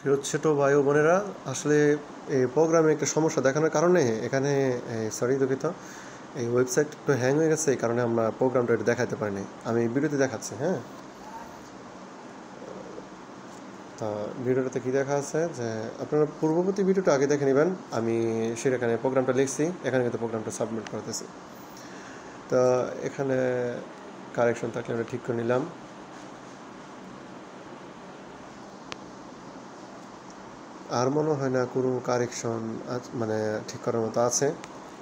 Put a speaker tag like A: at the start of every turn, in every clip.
A: প্রিয় ছোট ভাই ও বোনেরা, আসলে এই প্রোগ্রামে একটা সমস্যা দেখানোর কারণে এখানে সরি দুঃখিত, এই ওয়েবসাইট একটু হ্যাং হয়ে গেছে। এই কারণে আমরা প্রোগ্রামটা এটা দেখাতে পারিনি। আমি ভিডিওতে দেখাচ্ছি। হ্যাঁ, তা ভিডিওটাতে কী দেখা আছে যে আপনারা পূর্ববর্তী ভিডিওটা আগে দেখে নেবেন। আমি সেখানে প্রোগ্রামটা লিখছি, এখানে কিন্তু প্রোগ্রামটা সাবমিট করতেছি। তো এখানে কারেকশন থাকলে আমরা ঠিক করে নিলাম। আর মনে হয় না কোনো কারেকশন মানে ঠিক করার মতো আছে।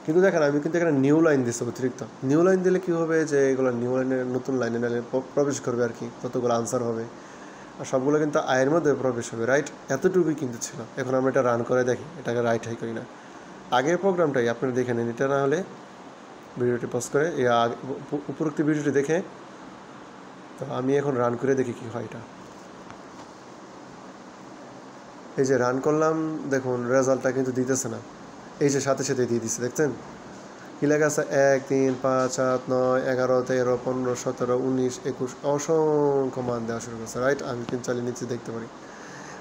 A: কিন্তু দেখেন, আমি কিন্তু এখানে নিউ লাইন দিচ্ছি অতিরিক্ত। নিউ লাইন দিলে কী হবে, যে এগুলো নিউ লাইনের নতুন লাইনে নাইলে প্রবেশ করবে আর কি, ততগুলো আনসার হবে আর সবগুলো কিন্তু আয়ের মধ্যে প্রবেশ হবে। রাইট, এতটুকুই কিন্তু ছিল। এখন আমরা এটা রান করে দেখি এটাকে রাইট হয় করি না। আগের প্রোগ্রামটাই আপনারা দেখে নিন, এটা না হলে ভিডিওটি পজ করে উপরোক্ত ভিডিওটি দেখে। তো আমি এখন রান করে দেখি কী হয় এটা। এই যে রান করলাম, দেখুন রেজাল্টটা কিন্তু দিতেছে না। এই যে সাথে সাথে দিয়ে দিচ্ছে, দেখছেন কী লেখা আছে? 1 3 5 7 9 11 13 15 17 19 21 অসংখ্য মান দেওয়া শুরু করছে। রাইট, আমি কিন্তু চালিয়ে নিচে দেখতে পারি।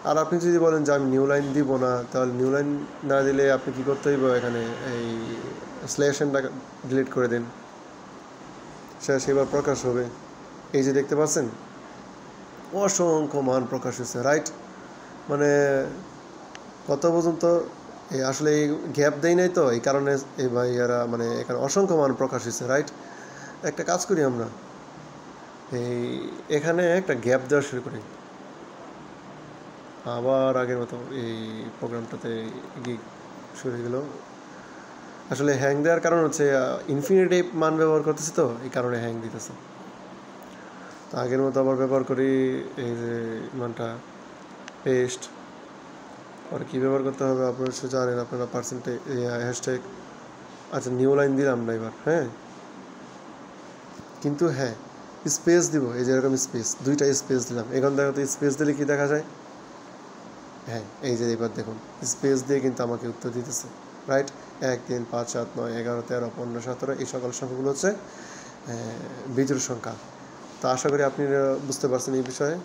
A: আর আপনি যদি বলেন যে আমি নিউ লাইন দিব না, তাহলে নিউ লাইন না দিলে আপনি কী করতে হইব, এখানে এই স্ল্যাশনটা ডিলিট করে দিন, সেবার প্রকাশ হবে। এই যে দেখতে পাচ্ছেন অসংখ্য মান প্রকাশ হয়েছে। রাইট, মানে কত পর্যন্ত আসলে এই গ্যাপ দেয় নাই, তো এই কারণে এই ভাইয়ারা মানে এখানে অসংখ্য মান প্রকাশ হয়েছে। রাইট, একটা কাজ করি আমরা, এখানে একটা গ্যাপ দেওয়া শুরু করি, আবার আগের মতো এই প্রোগ্রামটাতে গিয়ে শুরু হয়ে গেল। আসলে হ্যাং দেওয়ার কারণ হচ্ছে ইনফিনিটিভ মান ব্যবহার করতেছি, তো এই কারণে হ্যাং দিতেছে। তো আগের মতো আবার ব্যবহার করি এই যে মানটা পেস্ট। আর কী ব্যবহার করতে হবে আপনারা জানেন, আপনারা পার্সেন্টেজ হ্যাশট্যাগ। আচ্ছা, নিউ লাইন দিলাম না এবার। হ্যাঁ, কিন্তু হ্যাঁ স্পেস দিব, এই যে এরকম স্পেস, দুইটা স্পেস দিলাম। এখন দেখো তো স্পেস দিলে কি দেখা যায়? হ্যাঁ, এই যে এবার দেখুন স্পেস দিয়ে কিন্তু আমাকে উত্তর দিতেছে। রাইট, 1 3 5 7 9 11 13 15 17 এই সকল সংখ্যাগুলো হচ্ছে বিজোড় সংখ্যা। তো আশা করি আপনি বুঝতে পারছেন এই বিষয়ে।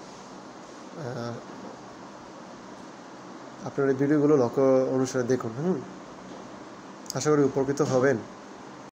A: আপনার এই ভিডিওগুলো লক্ষ্য অনুসারে দেখুন। আশা করি উপকৃত হবেন।